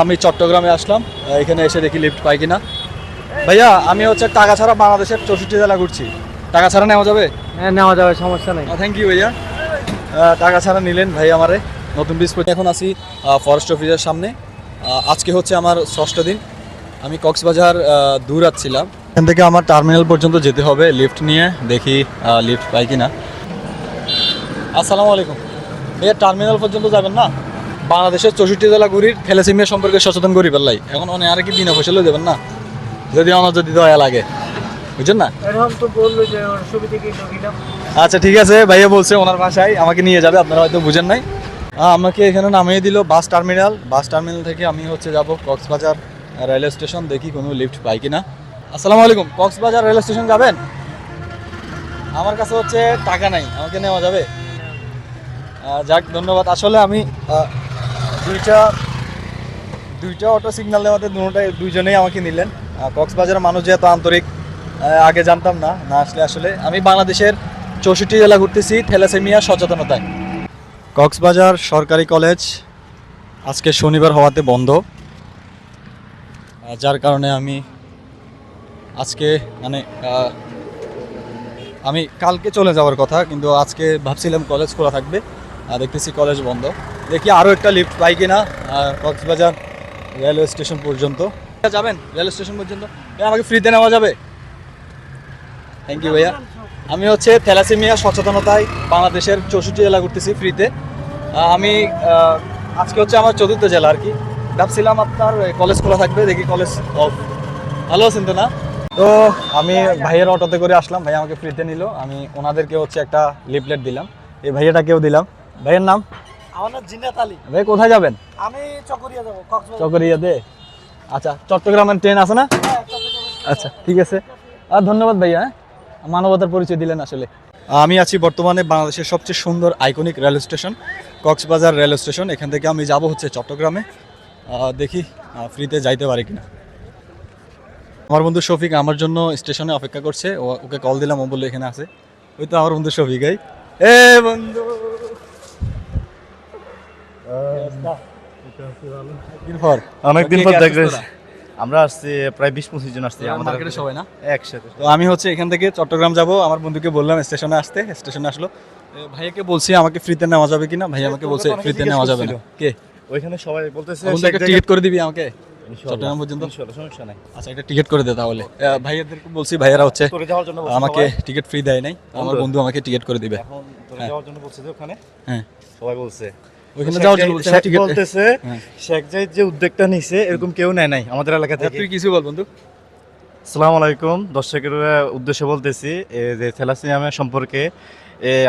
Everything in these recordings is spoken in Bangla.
আমি চট্টগ্রামে আসলাম, এখানে এসে দেখি লিফট পাই কিনা। ভাইয়া আমি হচ্ছে টাকা ছাড়া বাংলাদেশের 64 জেলা ঘুরছি, টাকা ছাড়া নেওয়া যাবে? হ্যাঁ নেওয়া যাবে, সমস্যা নেই। থ্যাংক ইউ ভাইয়া। টাকা ছাড়া নিলেন ভাই আমারে। নতুন ব্রিজ পড়ে এখন আছি ফরেস্ট অফিসের সামনে। আজকে হচ্ছে আমার 6ষ্ঠ দিন। আমি কক্সবাজার দূর আসছিলাম, এখান থেকে আমার টার্মিনাল পর্যন্ত যেতে হবে লিফট নিয়ে, দেখি লিফট পাই কিনা। আসসালামু আলাইকুম ভাইয়া, টার্মিনাল পর্যন্ত যাবেন না? বাংলাদেশের 64 জেলা ঘুরির থ্যালাসেমিয়া সম্পর্কে সচেতন করি পেলাই, এখন অনেক আর কি বিনা পয়সালেও দেবেন না, যদি আমার যদি দয়া লাগে, বুঝছেন না? এখন তো বললো যে সুবিধা কি দিলাম। আচ্ছা ঠিক আছে, ভাইয়া বলছে ওনার ভাষায় আমাকে নিয়ে যাবে, আপনারা হয়তো বুঝেন নাই। আমাকে এখানে নামিয়ে দিল বাস টার্মিনাল থেকে আমি হচ্ছে যাব কক্সবাজার রেলওয়ে স্টেশন, দেখি কোনো লিফট পাই কিনা। আসসালামু আলাইকুম, কক্সবাজার রেলওয়ে স্টেশন যাবেন? আমার কাছে হচ্ছে টাকা নাই, আমাকে নেওয়া যাবে? যাক ধন্যবাদ। আসলে আমি দুইটা অটো সিগন্যাল দেওয়াতে দুইজনেই আমাকে নিলেন। কক্সবাজারের মানুষ যে এত আন্তরিক আগে জানতাম না, না আসলে আসলে আমি বাংলাদেশের 64 জেলা ঘুরতেছি থ্যালাসেমিয়া সচেতনতায়। কক্সবাজার সরকারি কলেজ আজকে শনিবার হওয়াতে বন্ধ, যার কারণে আমি আজকে আমি কালকে চলে যাওয়ার কথা, কিন্তু আজকে ভাবছিলাম কলেজ খোলা থাকবে, দেখতেছি কলেজ বন্ধ। দেখি আরও একটা লিফট পাই কিনা কক্সবাজার রেলওয়ে স্টেশন পর্যন্ত। যাবেন রেলওয়ে স্টেশন পর্যন্ত? আমাকে ফ্রিতে নেওয়া যাবে? থ্যাংক ইউ ভাইয়া। আমি হচ্ছে থ্যালাসেমিয়া সচেতনতায় বাংলাদেশের 64 জেলা ঘুরতেছি ফ্রিতে। আমি আজকে হচ্ছে আমার 4র্থ জেলা আর কি। ভাবছিলাম আপনার কলেজ খোলা থাকবে, দেখি কলেজ অফ। ভালো আছেন তো না? তো আমি ভাইয়ের অটোতে করে আসলাম, ভাই আমাকে ফ্রিতে নিল। আমি ওনাদেরকে হচ্ছে একটা লিফলেট দিলাম, এই ভাইয়াটাকেও দিলাম। ভাইয়ের নাম? আমার নাম জিন্নাত আলী। ভাই কোথায় যাবেন? আমি চকরিয়া যাবো, কক্সবাজার। চকরিয়াতে? আচ্ছা, চট্টগ্রামের ট্রেন আছে না? আচ্ছা ঠিক আছে, ধন্যবাদ ভাইয়া, মানবতার পরিচয় দিলেন আসলে। আমি আছি বর্তমানে বাংলাদেশের সবচেয়ে সুন্দর iconic railway station Cox's Bazar railway station. এখান থেকে আমি যাব হচ্ছে চট্টগ্রামে, দেখি ফ্রিতে যাইতে পারি কিনা। আমার বন্ধু শফিক আমার জন্য স্টেশনে অপেক্ষা করছে, ওকে কল দিলাম, ও বললো এখানে আছে। ওই তো আমার বন্ধু শফিক। এ বন্ধু, অনেকদিন পর দেখলেন। আমরা আসছি প্রায় 20-25 জন আসছি আমাদের মার্কেটে সবাই না একসাথে। তো আমি হচ্ছে এখান থেকে চট্টগ্রাম যাব, আমার বন্ধুকে বললাম স্টেশনে আসতে, স্টেশনে আসলো। ভাইয়াকে বলছি আমাকে ফ্রিতে নেওয়া যাবে কিনা, ভাইয়া আমাকে বলছে ফ্রিতে নেওয়া যাবে না। কে? ওইখানে সবাই বলতেছে বলতে একটা টিকিট করে দিবি আমাকে চট্টগ্রাম পর্যন্ত? সমস্যা নাই। আচ্ছা একটা টিকিট করে দে তাহলে। ভাইয়াদেরকে বলছি, ভাইয়ারা হচ্ছে তোরে যাওয়ার জন্য আমাকে টিকিট ফ্রি দেয় নাই, আমার বন্ধু আমাকে টিকিট করে দিবে। এখন তোরে যাওয়ার জন্য বলছে যে ওখানে হ্যাঁ সবাই বলছে ওইখানে যাওয়ার জন্য বলছে টিকিট বলতেছে। শেখ জাহিদ যে উদ্যোগটা নিছে এরকম কেউ নেয় নাই আমাদের এলাকা থেকে। তুই কিছু বল বন্ধু। আসসালামু আলাইকুম, দর্শকের উদ্দেশ্যে বলতেছি যে থ্যালাসেমিয়া সম্পর্কে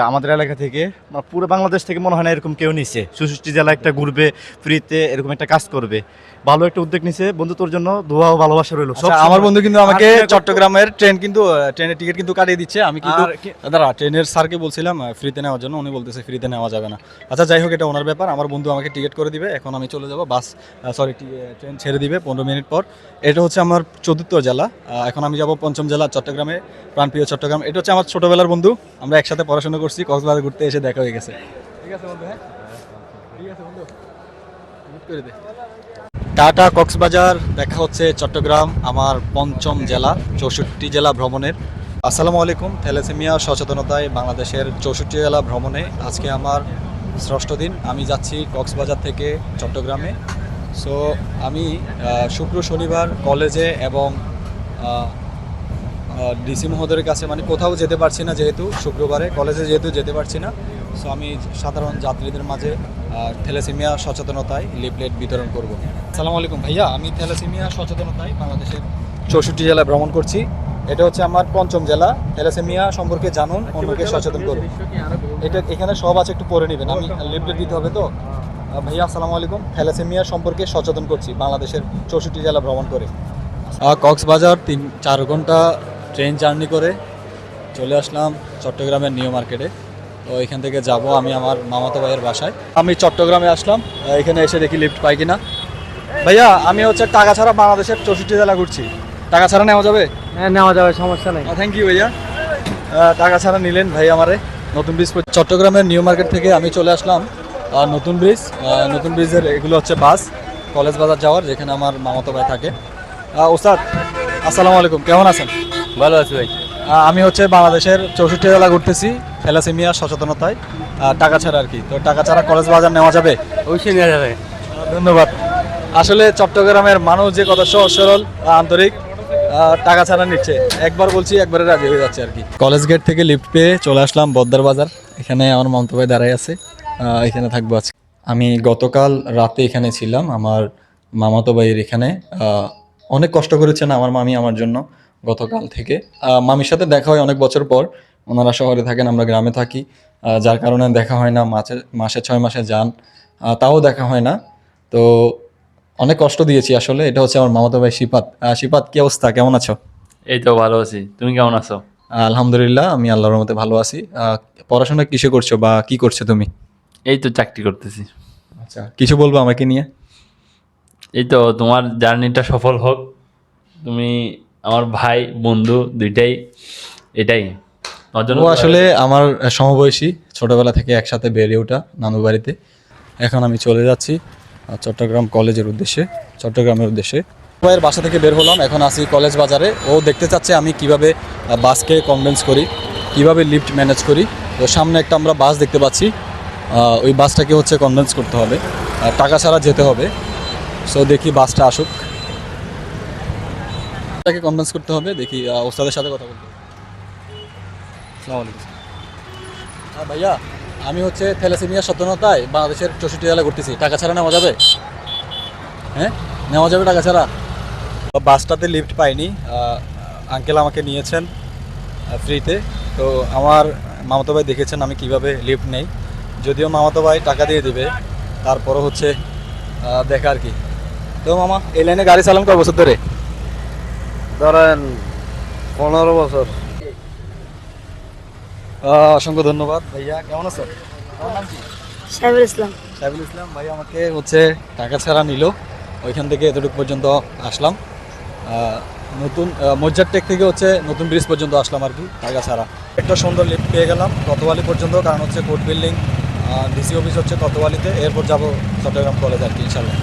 আমাদের এলাকা থেকে পুরো বাংলাদেশ থেকে মনে হয় না এরকম কেউ নিছে। 64 জেলা একটা ঘুরবে ফ্রিতে, এরকম একটা কাজ করবে, ভালো একটা উদ্যোগ নিছে। বন্ধু তোর জন্য দোয়া ও ভালোবাসা রইল। আমার বন্ধু কিন্তু আমাকে চট্টগ্রামের ট্রেনের টিকিট কিন্তু কাটিয়ে দিচ্ছে। আমি কিন্তু দাঁড়া ট্রেনের স্যারকে বলছিলাম ফ্রিতে নেওয়ার জন্য, উনি বলতেছে ফ্রিতে নেওয়া যাবে না। আচ্ছা যাই হোক, এটা ওনার ব্যাপার। আমার বন্ধু আমাকে টিকিট করে দিবে, এখন আমি চলে যাব ট্রেন ছেড়ে দিবে 15 মিনিট পর। এটা হচ্ছে আমার 4র্থ জেলা, এখন আমি যাব 5ম জেলা চট্টগ্রামে, প্রাণপ্রিয় চট্টগ্রাম। এটা হচ্ছে আমার ছোটবেলার বন্ধু, আমরা একসাথে পড়াশোনা করছি, কক্সবাজার ঘুরতে এসে দেখা হয়ে গেছে। ঠিক আছে বন্ধু, হ্যাঁ ঠিক আছে বন্ধু, টিকিট করে দে। টাটা কক্সবাজার, দেখা হচ্ছে চট্টগ্রাম, আমার 5ম জেলা 64 জেলা ভ্রমণের। আসসালামু আলাইকুম, থ্যালাসেমিয়া সচেতনতায় বাংলাদেশের 64 জেলা ভ্রমণে আজকে আমার 6ষ্ঠ দিন। আমি যাচ্ছি কক্সবাজার থেকে চট্টগ্রামে। সো আমি শুক্র শনিবার কলেজে এবং ডিসি মহোদয়ের কাছে মানে কোথাও যেতে পারছি না, যেহেতু শুক্রবারে কলেজে যেতে পারছি না। সো আমি সাধারণ যাত্রীদের মাঝে থ্যালাসেমিয়া সচেতনতায় লিফলেট বিতরণ করব। আসসালামু আলাইকুম ভাইয়া, আমি থ্যালাসেমিয়া সচেতনতায় বাংলাদেশের 64 জেলায় ভ্রমণ করছি। এটা হচ্ছে আমার 5ম জেলা। থ্যালাসেমিয়া সম্পর্কে জানুন, অন্যকে সচেতন করুন। এখানে সব আছে, একটু পড়ে নেবেন, আমি লিফলেট দিতে হবে তো। ভাইয়া আসসালামু আলাইকুম, থ্যালাসেমিয়া সম্পর্কে সচেতন করছি বাংলাদেশের 64 জেলা ভ্রমণ করে। কক্সবাজার 3-4 ঘন্টা ট্রেন জার্নি করে চলে আসলাম চট্টগ্রামের নিউ মার্কেটে। তো এখান থেকে যাব আমি আমার মামাতো ভাইয়ের বাসায়। আমি চট্টগ্রামে আসলাম, এখানে এসে দেখি লিফট পাই কিনা। ভাইয়া আমি হচ্ছে টাকা ছাড়া বাংলাদেশের 64 জেলা ঘুরছি, টাকা ছাড়া নেওয়া যাবে? হ্যাঁ নেওয়া যাবে, সমস্যা নেই। থ্যাংক ইউ ভাইয়া, টাকা ছাড়া নিলেন ভাই আমারে। নতুন ব্রিজ চট্টগ্রামের নিউ মার্কেট থেকে আমি চলে আসলাম নতুন ব্রিজের এগুলো হচ্ছে বাস। কলেজ বাজার যাওয়ার, যেখানে আমার মামাতো ভাই থাকে। ওস্তাদ আসসালামু আলাইকুম, কেমন আছেন? ভালো আছি ভাই। আমি হচ্ছে বাংলাদেশের 64 জেলা ঘুরতেছি থ্যালাসেমিয়া সচেতনতায়, টাকা ছাড়া আর কি। তো টাকা ছাড়া কলেজ বাজার নেওয়া যাবে? অবশ্যই নেওয়া যাবে। ধন্যবাদ। আসলে চট্টগ্রামের মানুষ যে কত সহজ সরল আন্তরিক, টাকা ছাড়া নিচ্ছে, একবার বলছি একবারে রাজি হয়ে যাচ্ছে আর কি। কলেজ গেট থেকে লিফট পেয়ে চলে আসলাম বদ্দার বাজার। এখানে আমার মামাতো ভাই দাঁড়াই আছে, এখানে থাকবো আজকে। আমি গতকাল রাতে এখানে ছিলাম আমার মামাতো ভাইয়ের এখানে। অনেক কষ্ট করেছেন আমার মামি আমার জন্য গতকাল থেকে। মামির সাথে দেখা হয় অনেক বছর পর, ওনারা শহরে থাকেন, আমরা গ্রামে থাকি, যার কারণে দেখা হয় না। মাসে 6 মাসে যান, তাও দেখা হয় না। তো অনেক কষ্ট দিয়েছি আসলে। এটা হচ্ছে আমার মামাতো ভাই শিপাত। শিপাত, কি অবস্থা, কেমন আছো? এই তো ভালো আছি, তুমি কেমন আছো? আলহামদুলিল্লাহ, আমি আল্লাহর রহমতে ভালো আছি। পড়াশোনা কিসে করছো বা কি করছো তুমি? এই তো চাকরি করতেছি। আচ্ছা, কিছু বলবো আমাকে নিয়ে? এই তো তোমার জার্নিটা সফল হোক, তুমি আমার ভাই বন্ধু দুইটাই, এটাই তোমার জন্য। ও আসলে আমার সমবয়সী, ছোটবেলা থেকে একসাথে বেড়ে ওঠা নানু বাড়িতে। এখন আমি চলে যাচ্ছি চট্টগ্রাম কলেজের উদ্দেশ্যে, চট্টগ্রামের উদ্দেশ্যে। ভাইয়ের বাসা থেকে বের হলাম, এখন আসি কলেজ বাজারে। ও দেখতে চাচ্ছে আমি কিভাবে বাসকে কনভিন্স করি, কিভাবে লিফট ম্যানেজ করি। তো সামনে একটা আমরা বাস দেখতে পাচ্ছি, ওই বাসটাকে হচ্ছে কনভিন্স করতে হবে, টাকা ছাড়া যেতে হবে। সো দেখি বাসটা আসুক, তাকে কনভিন্স করতে হবে। দেখি ওস্তাদের সাথে কথা বলতে হবে। আসসালামু আলাইকুম। ভাইয়া, আমি হচ্ছে থ্যালাসেমিয়া সচেতনতায় বাংলাদেশের 64 জেলা ঘুরতেছি, টাকা ছাড়া নেওয়া যাবে? হ্যাঁ, নেওয়া যাবে টাকা ছাড়া? বাসটাতে লিফট পাইনি, আঙ্কেল আমাকে নিয়েছেন ফ্রিতে। তো আমার মামাতো ভাই দেখেছেন আমি কিভাবে লিফট নেই, যদিও মামাতো ভাই টাকা দিয়ে দিবে, তারপরও হচ্ছে দেখা আর কি। তো মামা, এই লাইনে গাড়ি চালান কয় বছর ধরে? ধরেন 15 বছর। অসংখ্য ধন্যবাদ। ভাইয়া কেমন আছো? তোমার নাম কি? সাইবুল ইসলাম। সাইবুল ইসলাম ভাই আমাকে হচ্ছে টাকা ছাড়া নিল, ওইখান থেকে এতটুকু পর্যন্ত আসলাম। নতুন মজ্জারটেক থেকে হচ্ছে নতুন ব্রিজ পর্যন্ত আসলাম আর কি, টাকা ছাড়া। একটা সুন্দর লিফট পেয়ে গেলাম কোতোয়ালি পর্যন্ত, কারণ হচ্ছে কোর্ট বিল্ডিং, ডিসি অফিস হচ্ছে কোতোয়ালিতে, এরপর যাব চট্টগ্রাম কলেজ আর কি ইনশাল্লাহ।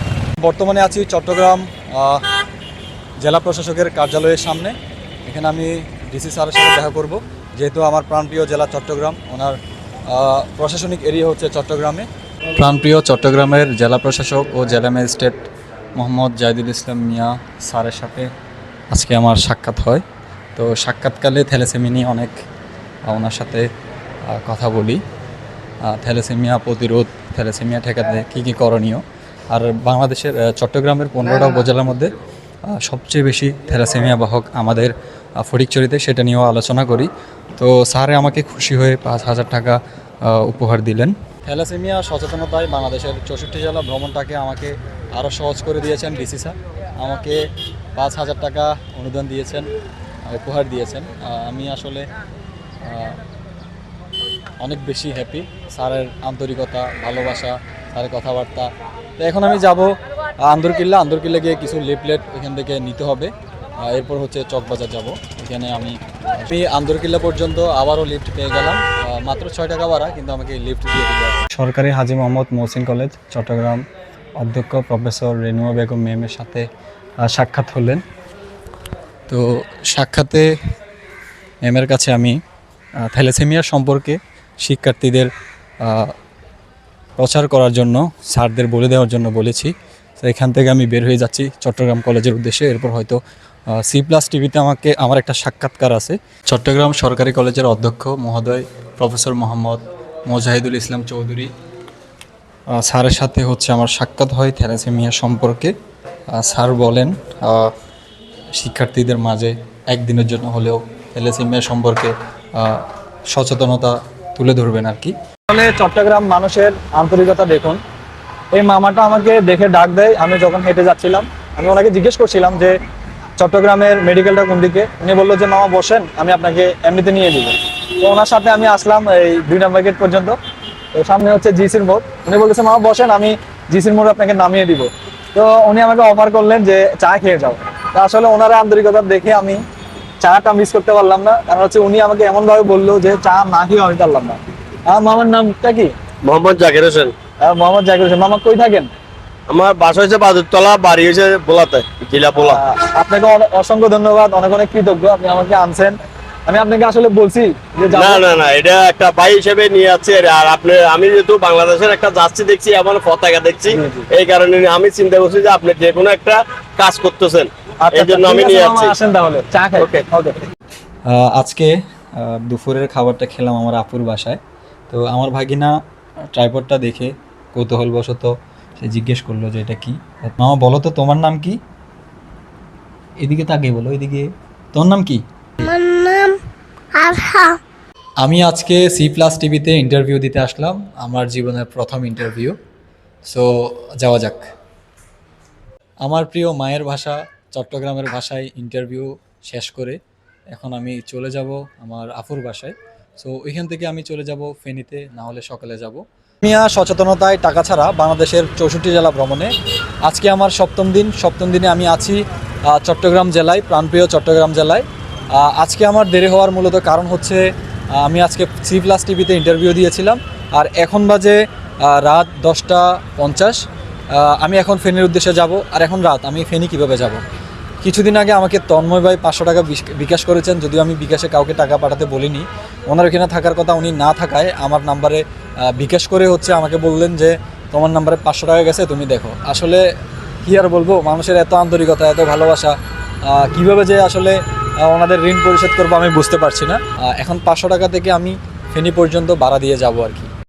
বর্তমানে আছি চট্টগ্রাম জেলা প্রশাসকের কার্যালয়ের সামনে। এখানে আমি ডিসি স্যারের সাথে দেখা করব, যেহেতু আমার প্রাণপ্রিয় জেলা চট্টগ্রাম, ওনার প্রশাসনিক এরিয়া হচ্ছে চট্টগ্রামে। প্রাণপ্রিয় চট্টগ্রামের জেলা প্রশাসক ও জেলা ম্যাজিস্ট্রেট মোহাম্মদ জাহিদুল ইসলাম মিয়া স্যারের সাথে আজকে আমার সাক্ষাৎ হয়। তো সাক্ষাৎকালে থ্যালাসেমিয়া নিয়ে অনেক ওনার সাথে কথা বলি, থ্যালাসেমিয়া প্রতিরোধ, থ্যালাসেমিয়া ঠেকাতে কী কী করণীয়, আর বাংলাদেশের চট্টগ্রামের 15টা উপজেলার মধ্যে সবচেয়ে বেশি থ্যালাসেমিয়া বাহক আমাদের ফটিকছড়িতে, সেটা নিয়েও আলোচনা করি। তো স্যারে আমাকে খুশি হয়ে 5,000 টাকা উপহার দিলেন। থ্যালাসেমিয়া সচেতনতায় বাংলাদেশের 64 জেলা ভ্রমণটাকে আমাকে আরও সহজ করে দিয়েছেন ডিসি স্যার, আমাকে 5,000 টাকা অনুদান দিয়েছেন, উপহার দিয়েছেন। আমি আসলে অনেক বেশি হ্যাপি, স্যারের আন্তরিকতা, ভালোবাসা, স্যারের কথাবার্তা। তো এখন আমি যাব আন্দরকিল্লা গিয়ে কিছু লিফলেট এখান থেকে নিতে হবে, এরপর হচ্ছে চকবাজার যাব। এখানে আমি আন্দরকিল্লা পর্যন্ত আবারও লিফট পেয়ে গেলাম, মাত্র 6 টাকা ভাড়া, কিন্তু আমাকে লিফট দিয়ে দিল। সরকারি হাজী মোহাম্মদ মহসিন কলেজ চট্টগ্রাম অধ্যক্ষ প্রফেসর রেনুয়া বেগম ম্যামের সাথে সাক্ষাৎ হলেন। তো সাক্ষাতে ম্যামের কাছে আমি থ্যালাসেমিয়া সম্পর্কে শিক্ষার্থীদের প্রচার করার জন্য, স্যারদের বলে দেওয়ার জন্য বলেছি। তো এখান থেকে আমি বের হয়ে যাচ্ছি চট্টগ্রাম কলেজের উদ্দেশ্যে। এরপর হয়তো C+ টিভিতে আমার একটা সাক্ষাৎকার আছে। চট্টগ্রাম সরকারি কলেজের অধ্যক্ষ মহোদয় প্রফেসর মোহাম্মদ মোজাহিদুল ইসলাম চৌধুরী স্যারের সাথে হচ্ছে আমার সাক্ষাৎ হয় থ্যালাসেমিয়া সম্পর্কে। স্যার বলেন শিক্ষার্থীদের মাঝে একদিনের জন্য হলেও থ্যালাসেমিয়া সম্পর্কে সচেতনতা তুলে ধরবেন আর কি। আসলে চট্টগ্রাম মানুষের আন্তরিকতা দেখুন। এই মামাটা আমাকে দেখে ডাক দেয়, আমি যখন হেঁটে যাচ্ছিলাম। আমি ওনাকে জিজ্ঞেস করছিলাম যে চট্টগ্রামের মেডিকেলটা কোন দিকে। উনি বললো যে মামা বসেন, আমি আপনাকে এমনিতে নিয়ে দিব। তো ওনার সাথে আমি আসলাম এই 2 নম্বর গেট পর্যন্ত। তো সামনে হচ্ছে জিসির মোড়। উনি বলতেছে মামা বসেন, আমি জিসির মোড় আপনাকে নামিয়ে দিব। তো উনি আমাকে অফার করলেন যে চা খেয়ে যাও। তো আসলে ওনার আন্তরিকতা দেখে আমি চাটা মিস করতে পারলাম না, কারণ হচ্ছে উনি আমাকে এমনভাবে বললো যে চা না খেয়ে আমি পারলাম না। মামার নামটা কি? মোহাম্মদ জাকির হোসেন। মোহাম্মদ জাকির হোসেন। মামা কই থাকেন? আমার বাসা হচ্ছে বাদুরতলা, বাড়ি হচ্ছে বোলাতে, জেলা বোলা। আপনাকে অসংখ্য ধন্যবাদ, অনেক অনেক কৃতজ্ঞ, আপনি আমাকে আনছেন। আমি আপনাকে আসলে বলছি যে যাবো। না না না, এটা একটা ভাই হিসেবে নিয়ে যাচ্ছি। আর আপনি, আমি যেহেতু বাংলাদেশের একটা জার্সি দেখছি, আমার পতাকা দেখছি, এই কারণে আমি চিন্তা করছি যে আপনি যে কোনো একটা কাজ করতেছেন, আচ্ছা, এই জন্য আমি ঠিক আছে নিয়ে মামা, যাচ্ছি। আসেন তাহলে চা খাই। ওকে। ওকে। আজকে দুপুরের খাবারটা খেলাম আমার আপুর বাসায়। তো আমার ভাগিনা ট্রাইপডটা দেখে কৌতূহলবশত সে জিজ্ঞেস করলো যে এটা কি। মামা বলো তো তোমার নাম কি? এদিকে তাকিয়ে বলো, এদিকে। তোমার নাম কি? আমি আজকে C+ টিভিতে ইন্টারভিউ দিতে আসলাম, আমার জীবনের প্রথম ইন্টারভিউ। সো যাওয়া যাক। আমার প্রিয় মায়ের ভাষা চট্টগ্রামের ভাষায় ইন্টারভিউ শেষ করে এখন আমি চলে যাব আমার আফুর বাসায়। সো ওইখান থেকে আমি চলে যাব ফেনীতে, না হলে সকালে যাব। মিয়া সচেতনতায় টাকা ছাড়া বাংলাদেশের 64 জেলা ভ্রমণে আজকে আমার সপ্তম দিনে আমি আছি চট্টগ্রাম জেলায়, প্রাণপ্রিয় চট্টগ্রাম জেলায়। আজকে আমার দেরি হওয়ার মূলত কারণ হচ্ছে আমি আজকে C+ টিভিতে ইন্টারভিউ দিয়েছিলাম, আর এখন বাজে রাত 10:50। আমি এখন ফেনীর উদ্দেশ্যে যাব, আর এখন রাত, আমি ফেনী কীভাবে যাব? কিছুদিন আগে আমাকে তন্ময় ভাই 500 টাকা বিকাশ করেছেন, যদিও আমি বিকাশে কাউকে টাকা পাঠাতে বলিনি। ওনার এখানে থাকার কথা, উনি না থাকায় আমার নাম্বারে বিকাশ করে হচ্ছে আমাকে বললেন যে তোমার নাম্বারে 500 টাকা গেছে, তুমি দেখো। আসলে কী আর বলবো, মানুষের এত আন্তরিকতা, এত ভালোবাসা, কীভাবে যে আসলে ওনাদের ঋণ পরিশোধ করবো আমি বুঝতে পারছি না। এখন 500 টাকা থেকে আমি ফেনী পর্যন্ত ভাড়া দিয়ে যাব আর কি।